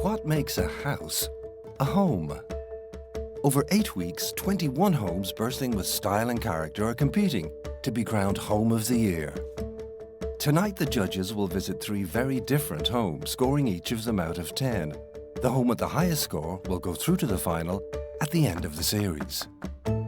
what makes a house a home? Over 8 weeks, 21 homes bursting with style and character are competing to be crowned Home of the Year. Tonight, the judges will visit 3 very different homes, scoring each of them out of 10. The home with the highest score will go through to the final at the end of the series.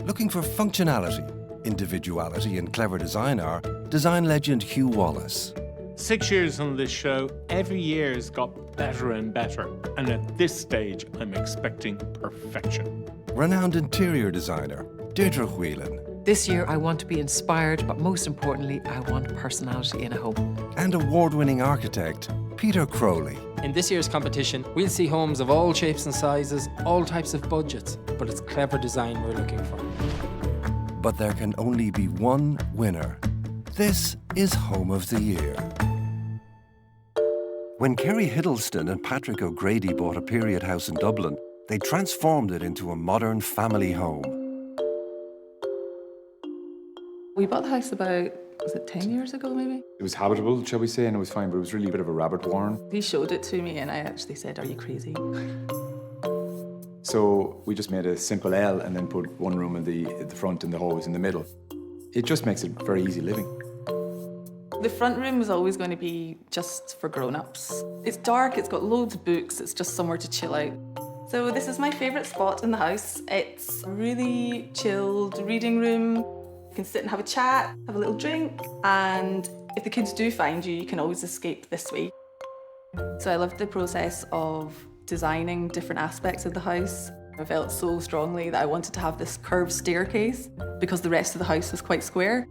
Looking for functionality, individuality and clever design are design legend Hugh Wallace. 6 years on this show, every year has got better and better. And at this stage, I'm expecting perfection. Renowned interior designer Deirdre Whelan. This year, I want to be inspired, but most importantly, I want personality in a home. And award-winning architect Peter Crowley. In this year's competition, we'll see homes of all shapes and sizes, all types of budgets, but it's clever design we're looking for. But there can only be one winner. This is Home of the Year. When Kerry Hiddleston and Patrick O'Grady bought a period house in Dublin, they transformed it into a modern family home. We bought the house about, was it 10 years ago maybe? It was habitable, shall we say, and it was fine, but it was really a bit of a rabbit warren. He showed it to me and I actually said, "Are you crazy?" So we just made a simple L and then put one room in the front and the hall was in the middle. It just makes it very easy living. The front room was always going to be just for grown-ups. It's dark, it's got loads of books, it's just somewhere to chill out. So this is my favourite spot in the house. It's a really chilled reading room. You can sit and have a chat, have a little drink, and if the kids do find you, you can always escape this way. So I loved the process of designing different aspects of the house. I felt so strongly that I wanted to have this curved staircase because the rest of the house was quite square.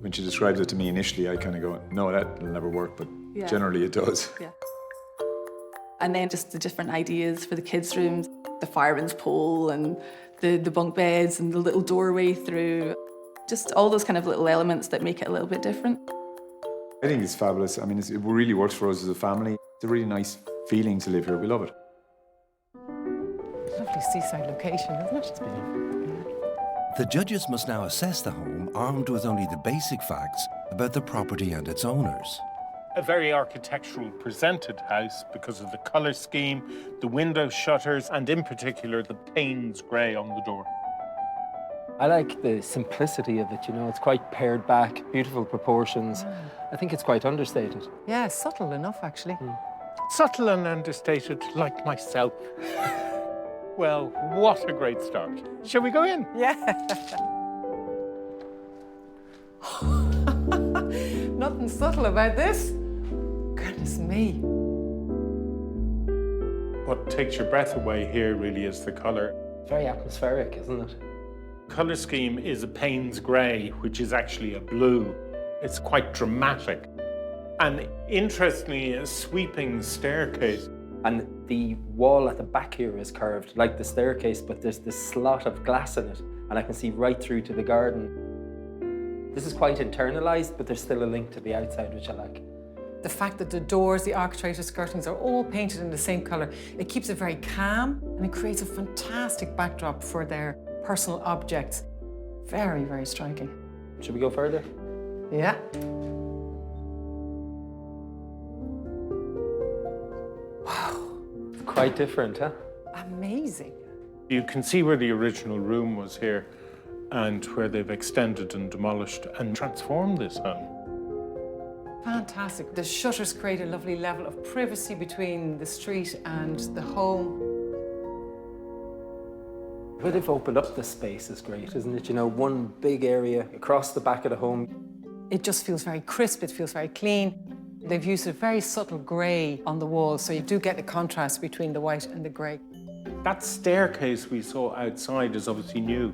When she describes it to me initially, I kind of go, no, that'll never work, but Yeah. generally it does. Yeah. And then just the different ideas for the kids' rooms, the fireman's pole and the bunk beds and the little doorway through, just all those kind of little elements that make it a little bit different. I think it's fabulous. I mean, it really works for us as a family. It's a really nice feeling to live here. We love it. Lovely seaside location, isn't it? It's beautiful. The judges must now assess the home armed with only the basic facts about the property and its owners. A very architectural presented house because of the colour scheme, the window shutters, and in particular, the Payne's grey on the door. I like the simplicity of it, you know, it's quite pared back, beautiful proportions. I think it's quite understated. Yeah, subtle enough, actually. Subtle and understated, like myself. Well, what a great start. Shall we go in? Yeah. Nothing subtle about this. Goodness me. What takes your breath away here really is the colour. Very atmospheric, isn't it? Colour scheme is a Payne's grey, which is actually a blue. It's quite dramatic. And interestingly, a sweeping staircase. And the wall at the back here is curved, like the staircase, but there's this slot of glass in it, and I can see right through to the garden. This is quite internalised, but there's still a link to the outside, which I like. The fact that the doors, the architrated skirtings are all painted in the same colour, it keeps it very calm and it creates a fantastic backdrop for their personal objects. Very, very striking. Should we go further? Yeah. It's quite different, huh? Amazing. You can see where the original room was here and where they've extended and demolished and transformed this home. Fantastic. The shutters create a lovely level of privacy between the street and the home. Where they've opened up the space is great, isn't it? You know, one big area across the back of the home. It just feels very crisp, it feels very clean. They've used a very subtle grey on the walls, so you do get the contrast between the white and the grey. That staircase we saw outside is obviously new.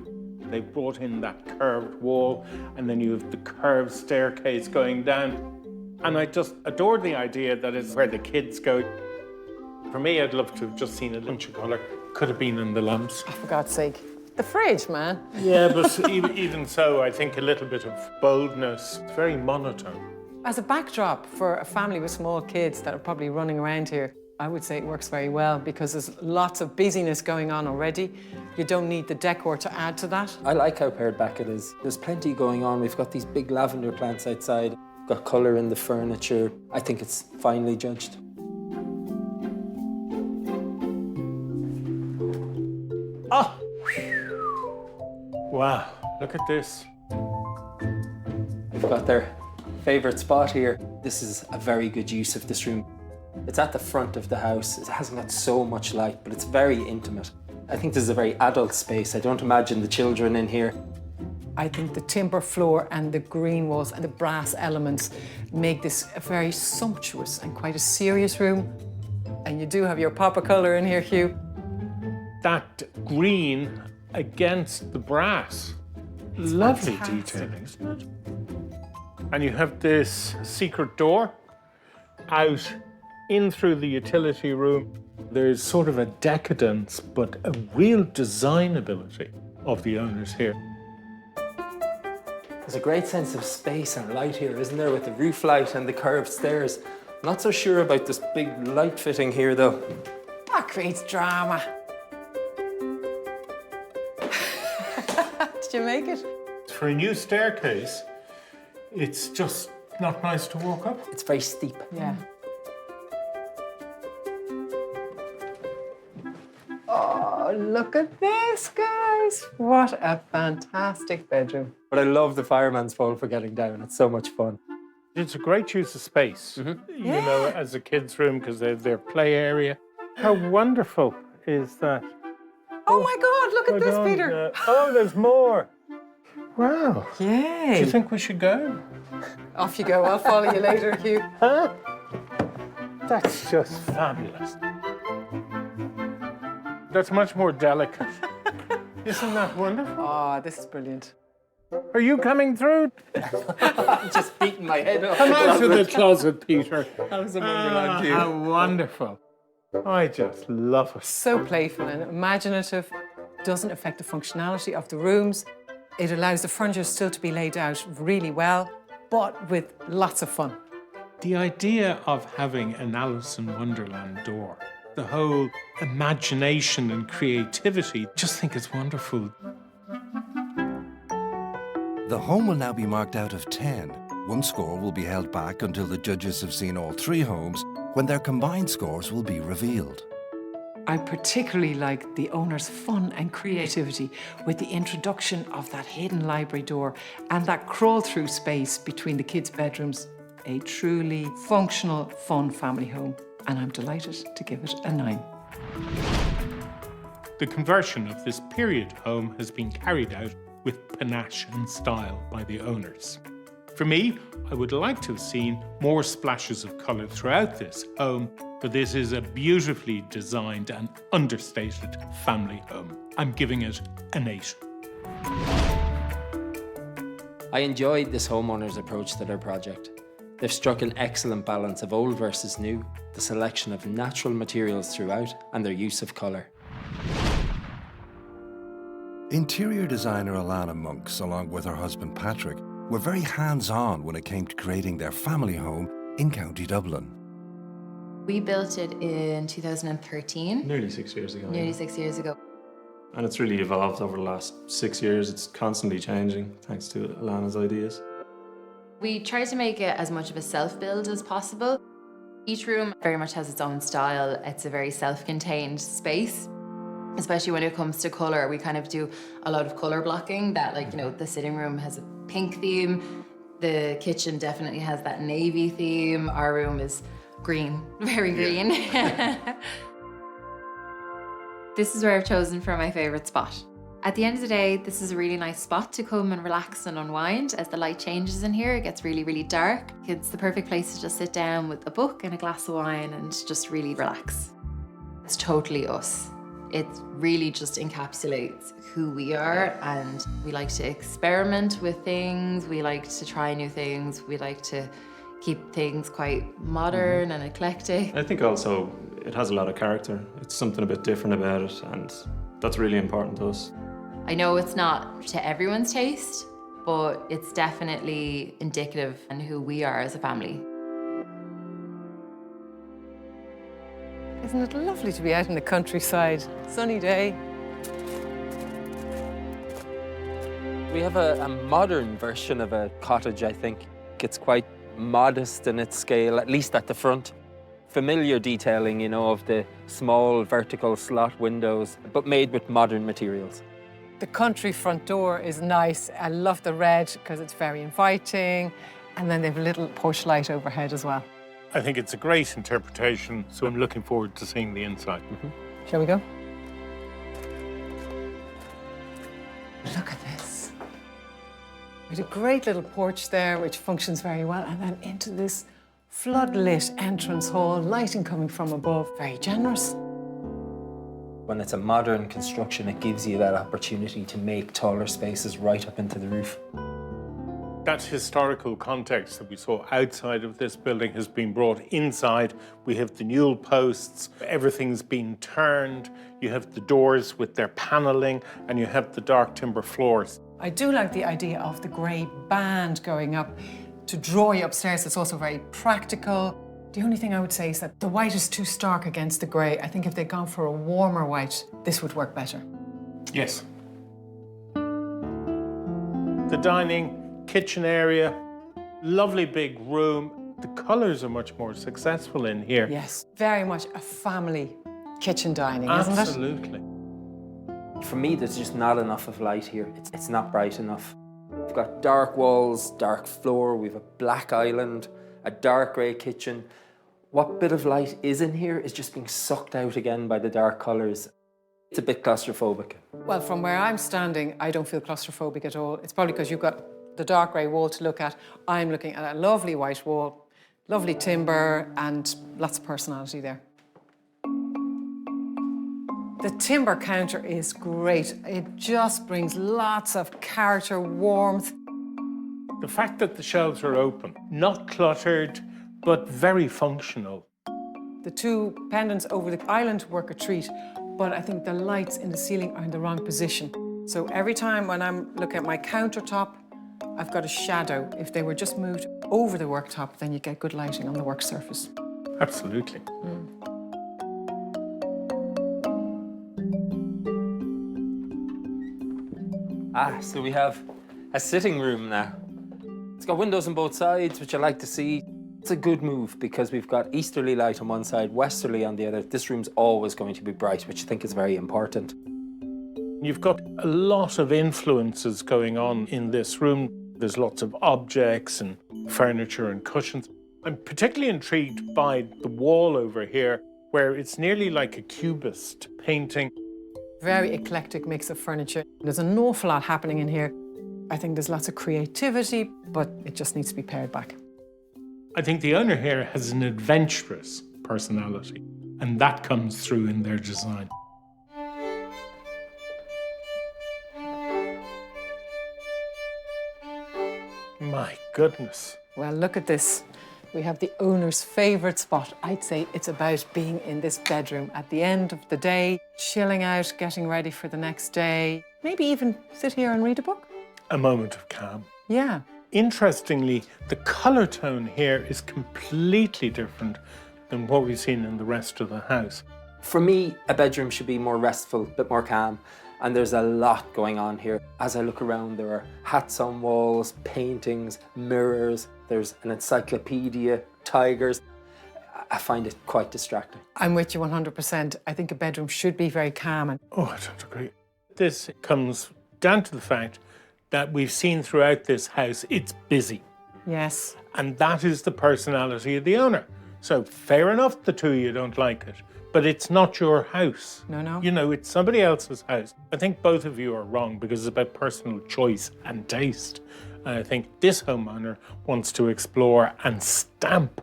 They brought in that curved wall, and then you have the curved staircase going down. And I just adore the idea that it's where the kids go. For me, I'd love to have just seen a bunch of colour. Could have been in the lamps. Oh, for God's sake. The fridge, man. Yeah, but even so, I think a little bit of boldness. It's very monotone. As a backdrop for a family with small kids that are probably running around here, I would say it works very well because there's lots of busyness going on already. You don't need the decor to add to that. I like how pared back it is. There's plenty going on. We've got these big lavender plants outside, got colour in the furniture. I think it's finely judged. Oh! Wow, look at this. We've got their favourite spot here. This is a very good use of this room. It's at the front of the house. It hasn't got so much light, but it's very intimate. I think this is a very adult space. I don't imagine the children in here. I think the timber floor and the green walls and the brass elements make this a very sumptuous and quite a serious room. And you do have your pop of colour in here, Hugh. That green against the brass. Lovely fantastic. detailing, isn't it? And you have this secret door out in through the utility room. There's sort of a decadence, but a real designability of the owners here. There's a great sense of space and light here, isn't there, with the roof light and the curved stairs. I'm not so sure about this big light fitting here, though. That creates drama. Did you make it? For a new staircase, it's just not nice to walk up. It's very steep. Yeah. Oh, look at this, guys. What a fantastic bedroom. But I love the fireman's pole for getting down. It's so much fun. It's a great use of space, you know, as a kid's room, because they have their play area. How wonderful is that? Oh my God, look at this, Hold on, Peter. oh, there's more. Wow. Yay. Do you think we should go? Off you go. I'll follow you later, Hugh. Huh? That's just fabulous. That's much more delicate. Isn't that wonderful? Oh, this is brilliant. Are you coming through? I'm just beating my head up. Come out to the closet, Peter. That was a wonderland view. How wonderful. I just love it. So playful and imaginative. Doesn't affect the functionality of the rooms. It allows the furniture still to be laid out really well, but with lots of fun. The idea of having an Alice in Wonderland door, the whole imagination and creativity, just think it's wonderful. The home will now be marked out of 10. One score will be held back until the judges have seen all 3 homes, when their combined scores will be revealed. I particularly like the owner's fun and creativity with the introduction of that hidden library door and that crawl-through space between the kids' bedrooms. A truly functional, fun family home. And I'm delighted to give it a 9. The conversion of this period home has been carried out with panache and style by the owners. For me, I would like to have seen more splashes of colour throughout this home, but this is a beautifully designed and understated family home. I'm giving it an 8. I enjoyed this homeowner's approach to their project. They've struck an excellent balance of old versus new, the selection of natural materials throughout, and their use of colour. Interior designer Alana Monks, along with her husband Patrick, were very hands-on when it came to creating their family home in County Dublin. We built it in 2013. Nearly 6 years ago. Nearly 6 years ago. And it's really evolved over the last 6 years. It's constantly changing, thanks to Alana's ideas. We tried to make it as much of a self-build as possible. Each room very much has its own style. It's a very self-contained space. Especially when it comes to colour, we kind of do a lot of colour blocking. That, like, you know, the sitting room has a pink theme. The kitchen definitely has that navy theme. Our room is green, very green. Yeah. This is where I've chosen for my favourite spot. At the end of the day, this is a really nice spot to come and relax and unwind. As the light changes in here, it gets really, really dark. It's the perfect place to just sit down with a book and a glass of wine and just really relax. It's totally us. It really just encapsulates who we are, and we like to experiment with things. We like to try new things. We like to keep things quite modern and eclectic. I think also it has a lot of character. It's something a bit different about it, and that's really important to us. I know it's not to everyone's taste, but it's definitely indicative in who we are as a family. Isn't it lovely to be out in the countryside? Sunny day. We have a modern version of a cottage, I think. It's quite modest in its scale, at least at the front. familiar detailing, you know, of the small vertical slot windows, but made with modern materials. The country front door is nice. I love the red because it's very inviting. And then they have a little porch light overhead as well. I think it's a great interpretation, so I'm looking forward to seeing the inside. Shall we go? Look at this. There's a great little porch there, which functions very well, and then into this floodlit entrance hall, lighting coming from above, very generous. When it's a modern construction, it gives you that opportunity to make taller spaces right up into the roof. That historical context that we saw outside of this building has been brought inside. We have the newel posts, everything's been turned. You have the doors with their panelling, and you have the dark timber floors. I do like the idea of the grey band going up to draw you upstairs. It's also very practical. The only thing I would say is that the white is too stark against the grey. I think if they'd gone for a warmer white, this would work better. Yes. The dining, kitchen area, lovely big room. The colours are much more successful in here. Yes, very much a family kitchen dining, isn't it? Absolutely. For me, there's just not enough of light here. It's not bright enough. We've got dark walls, dark floor, we've a black island, a dark grey kitchen. What bit of light is in here is just being sucked out again by the dark colours. It's a bit claustrophobic. Well, from where I'm standing, I don't feel claustrophobic at all. It's probably because you've got the dark grey wall to look at. I'm looking at a lovely white wall, lovely timber, and lots of personality there. The timber counter is great. It just brings lots of character, warmth. The fact that the shelves are open, not cluttered, but very functional. The two pendants over the island work a treat, but I think the lights in the ceiling are in the wrong position. So every time when I'm looking at my countertop, I've got a shadow. If they were just moved over the worktop, then you get good lighting on the work surface. Absolutely. So we have a sitting room now. It's got windows on both sides, which I like to see. It's a good move because we've got easterly light on one side, westerly on the other. This room's always going to be bright, which I think is very important. You've got a lot of influences going on in this room. There's lots of objects and furniture and cushions. I'm particularly intrigued by the wall over here, where it's nearly like a cubist painting. Very eclectic mix of furniture. There's an awful lot happening in here. I think there's lots of creativity, but it just needs to be pared back. I think the owner here has an adventurous personality, and that comes through in their design. My goodness. Well, look at this. We have the owner's favourite spot. I'd say it's about being in this bedroom at the end of the day, chilling out, getting ready for the next day. Maybe even sit here and read a book. A moment of calm. Yeah. Interestingly, the colour tone here is completely different than what we've seen in the rest of the house. For me, a bedroom should be more restful, a bit more calm. And there's a lot going on here. As I look around, there are hats on walls, paintings, mirrors. There's an encyclopedia, tigers. I find it quite distracting. I'm with you 100%. I think a bedroom should be very calm. Oh, I don't agree. This comes down to the fact that we've seen throughout this house, it's busy. Yes. And that is the personality of the owner. So fair enough, the two of you don't like it, but it's not your house. No. You know, it's somebody else's house. I think both of you are wrong because it's about personal choice and taste. And I think this homeowner wants to explore and stamp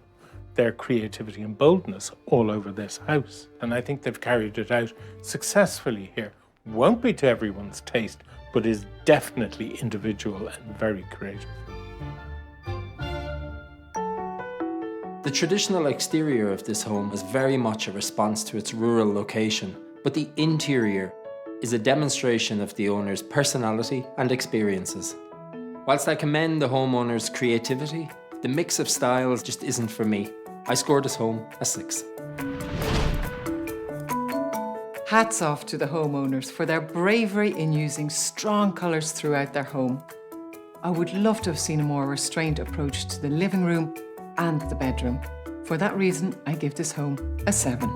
their creativity and boldness all over this house. And I think they've carried it out successfully here. Won't be to everyone's taste, but is definitely individual and very creative. The traditional exterior of this home is very much a response to its rural location, but the interior is a demonstration of the owner's personality and experiences. Whilst I commend the homeowner's creativity, the mix of styles just isn't for me. I scored this home a 6. Hats off to the homeowners for their bravery in using strong colours throughout their home. I would love to have seen a more restrained approach to the living room and the bedroom. For that reason, I give this home a 7.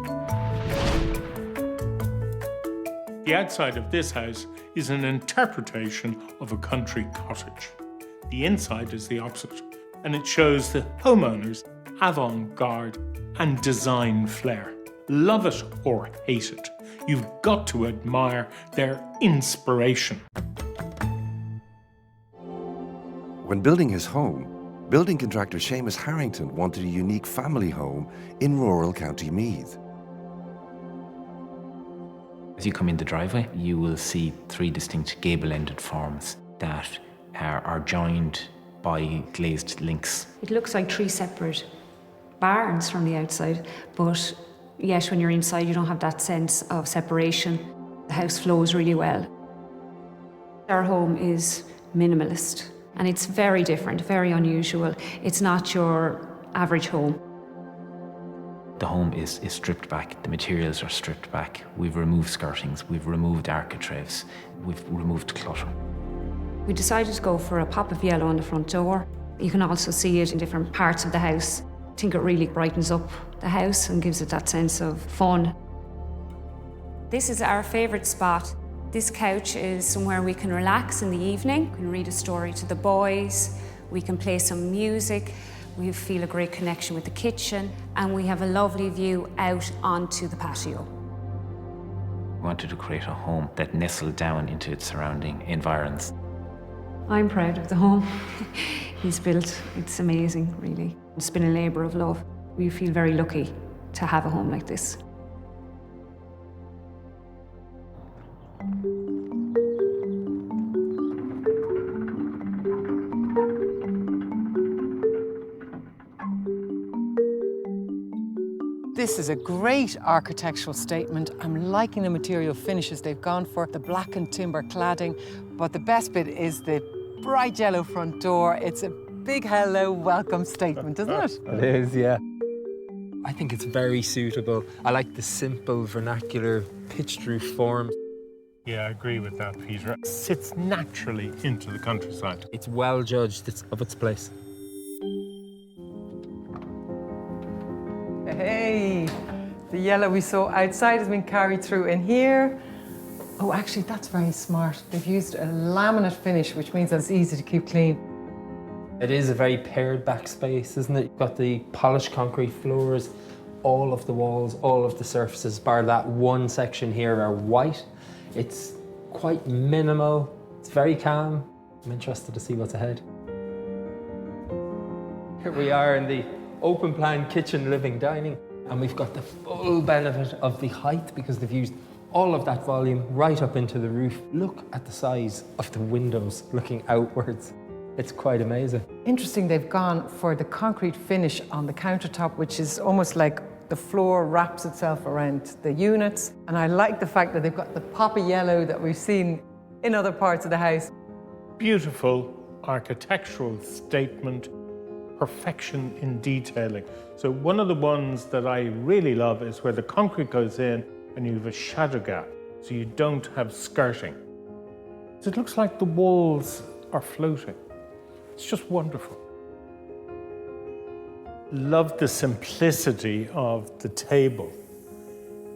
The outside of this house is an interpretation of a country cottage. The inside is the opposite, and it shows the homeowner's avant-garde and design flair. Love it or hate it, you've got to admire their inspiration. When building his home, building contractor Seamus Harrington wanted a unique family home in rural County Meath. As you come in the driveway, you will see 3 distinct gable-ended forms that are joined by glazed links. It looks like 3 separate barns from the outside, but yet when you're inside you don't have that sense of separation. The house flows really well. Our home is minimalist, and it's very different, very unusual. It's not your average home. The home is stripped back, the materials are stripped back. We've removed skirtings, we've removed architraves, we've removed clutter. We decided to go for a pop of yellow on the front door. You can also see it in different parts of the house. I think it really brightens up the house and gives it that sense of fun. This is our favourite spot. This couch is somewhere we can relax in the evening. We can read a story to the boys, we can play some music, we feel a great connection with the kitchen, and we have a lovely view out onto the patio. We wanted to create a home that nestled down into its surrounding environs. I'm proud of the home he's built. It's amazing, really. It's been a labour of love. We feel very lucky to have a home like this. This is a great architectural statement. I'm liking the material finishes they've gone for, the black and timber cladding, but the best bit is the bright yellow front door. It's a big hello, welcome statement, isn't it? It is, yeah. I think it's very suitable. I like the simple vernacular pitched roof form. Yeah, I agree with that, Peter. It sits naturally into the countryside. It's well judged, it's of its place. Hey, the yellow we saw outside has been carried through in here. Oh, actually, that's very smart. They've used a laminate finish, which means that it's easy to keep clean. It is a very pared back space, isn't it? You've got the polished concrete floors, all of the walls, all of the surfaces, bar that one section here, are white. It's quite minimal, it's very calm. I'm interested to see what's ahead. Here we are in the open plan kitchen, living, dining, and we've got the full benefit of the height because they've used all of that volume right up into the roof. Look at the size of the windows looking outwards. It's quite amazing. Interesting, they've gone for the concrete finish on the countertop, which is almost like the floor wraps itself around the units. And I like the fact that they've got the pop of yellow that we've seen in other parts of the house. Beautiful architectural statement, perfection in detailing. So one of the ones that I really love is where the concrete goes in and you have a shadow gap, so you don't have skirting. So it looks like the walls are floating. It's just wonderful. Love the simplicity of the table,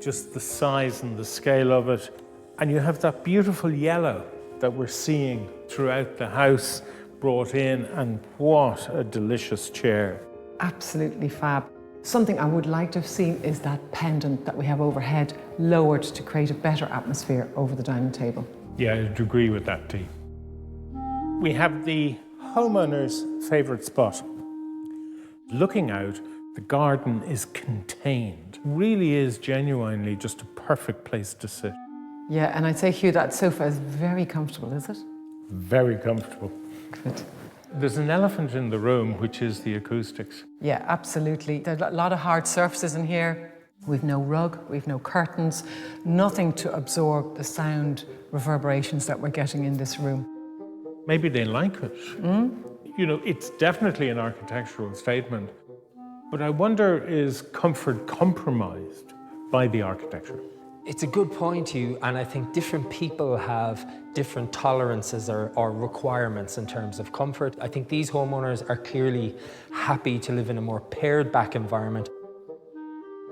just the size and the scale of it. And you have that beautiful yellow that we're seeing throughout the house brought in, and what a delicious chair. Absolutely fab. Something I would like to have seen is that pendant that we have overhead lowered to create a better atmosphere over the dining table. Yeah, I'd agree with that, Dee. We have the homeowner's favourite spot. Looking out, the garden is contained. Really is genuinely just a perfect place to sit. Yeah, and I'd say, Hugh, that sofa is very comfortable, is it? Very comfortable. Good. There's an elephant in the room, which is the acoustics. Yeah, absolutely. There's a lot of hard surfaces in here. We've no rug, we've no curtains, nothing to absorb the sound reverberations that we're getting in this room. Maybe they like it. You know, it's definitely an architectural statement, but I wonder, is comfort compromised by the architecture? It's a good point, Hugh, and I think different people have different tolerances or requirements in terms of comfort. I think these homeowners are clearly happy to live in a more pared back environment.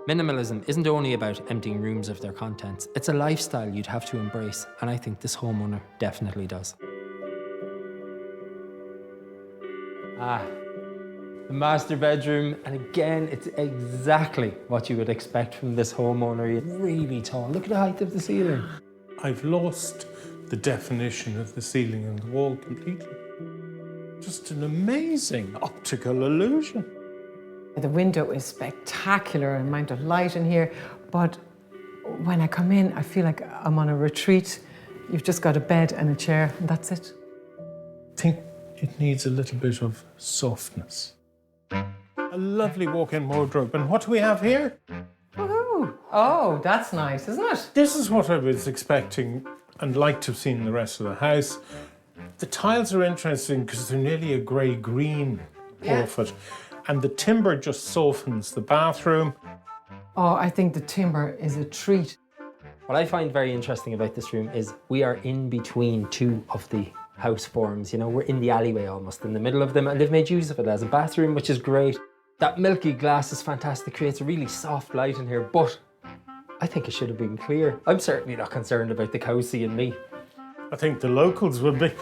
Minimalism isn't only about emptying rooms of their contents, it's a lifestyle you'd have to embrace, and I think this homeowner definitely does. The master bedroom, and again, it's exactly what you would expect from this homeowner. It's really tall. Look at the height of the ceiling. I've lost the definition of the ceiling and the wall completely. Just an amazing optical illusion. The window is spectacular, amount of light in here, but when I come in, I feel like I'm on a retreat. You've just got a bed and a chair, and that's it. I think it needs a little bit of softness. A lovely walk-in wardrobe. And what do we have here? Woohoo! Oh, that's nice, isn't it? This is what I was expecting and like to have seen in the rest of the house. The tiles are interesting because they're nearly a grey-green porphyry. And the timber just softens the bathroom. Oh, I think the timber is a treat. What I find very interesting about this room is we are in between two of the house forms. You know, we're in the alleyway almost, in the middle of them, and they've made use of it as a bathroom, which is great. That milky glass is fantastic, creates a really soft light in here, but I think it should have been clear. I'm certainly not concerned about the cow seeing me. I think the locals would be.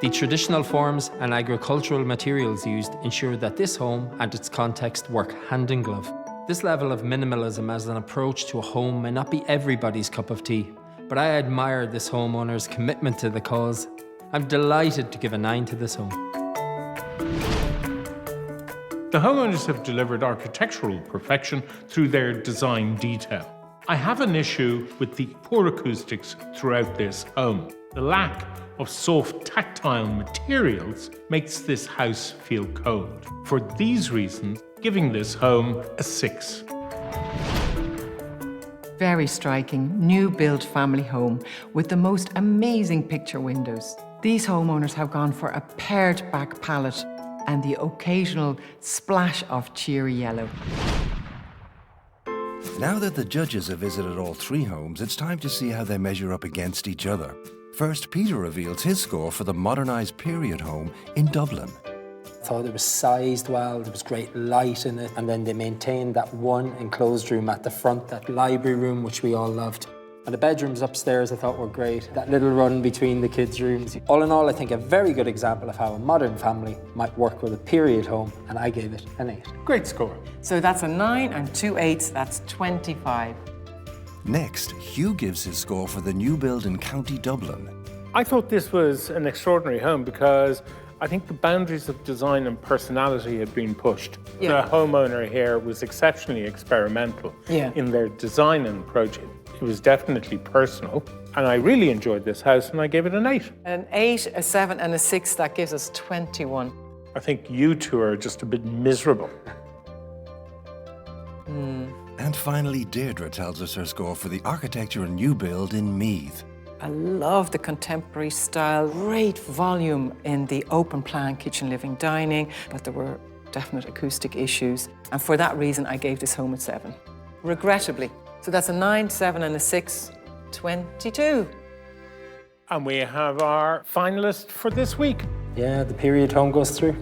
The traditional forms and agricultural materials used ensure that this home and its context work hand in glove. This level of minimalism as an approach to a home may not be everybody's cup of tea, but I admire this homeowner's commitment to the cause. I'm delighted to give a 9 to this home. The homeowners have delivered architectural perfection through their design detail. I have an issue with the poor acoustics throughout this home. The lack of soft tactile materials makes this house feel cold. For these reasons, giving this home a 6. Very striking, new built family home with the most amazing picture windows. These homeowners have gone for a pared back palette and the occasional splash of cheery yellow. Now that the judges have visited all 3 homes, it's time to see how they measure up against each other. First, Peter reveals his score for the Modernized period home in Dublin. I thought it was sized well, there was great light in it, and then they maintained that one enclosed room at the front, that library room, which we all loved. And the bedrooms upstairs I thought were great, that little run between the kids' rooms. All in all, I think a very good example of how a modern family might work with a period home, and I gave it an 8. Great score. So that's a 9 and 2 8s, that's 25. Next, Hugh gives his score for the new build in County Dublin. I thought this was an extraordinary home because I think the boundaries of design and personality had been pushed. Yeah. The homeowner here was exceptionally experimental in their design and approach. It was definitely personal, and I really enjoyed this house, and I gave it an 8. An 8, a 7 and a 6, that gives us 21. I think you two are just a bit miserable. And finally, Deirdre tells us her score for the architecture and new build in Meath. I love the contemporary style, great volume in the open plan kitchen, living, dining, but there were definite acoustic issues. And for that reason, I gave this home a 7, regrettably. So that's a 9, 7 and a 6, 22. And we have our finalist for this week. Yeah, the period home goes through.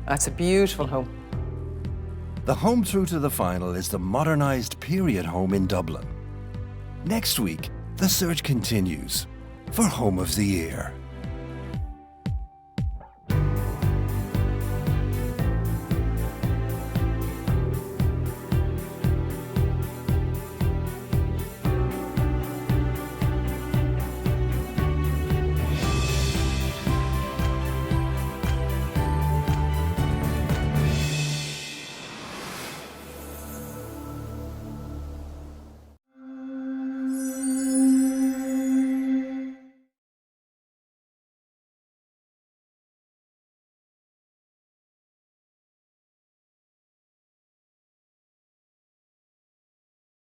That's a beautiful home. The home through to the final is the Modernized period home in Dublin. Next week, the search continues for Home of the Year.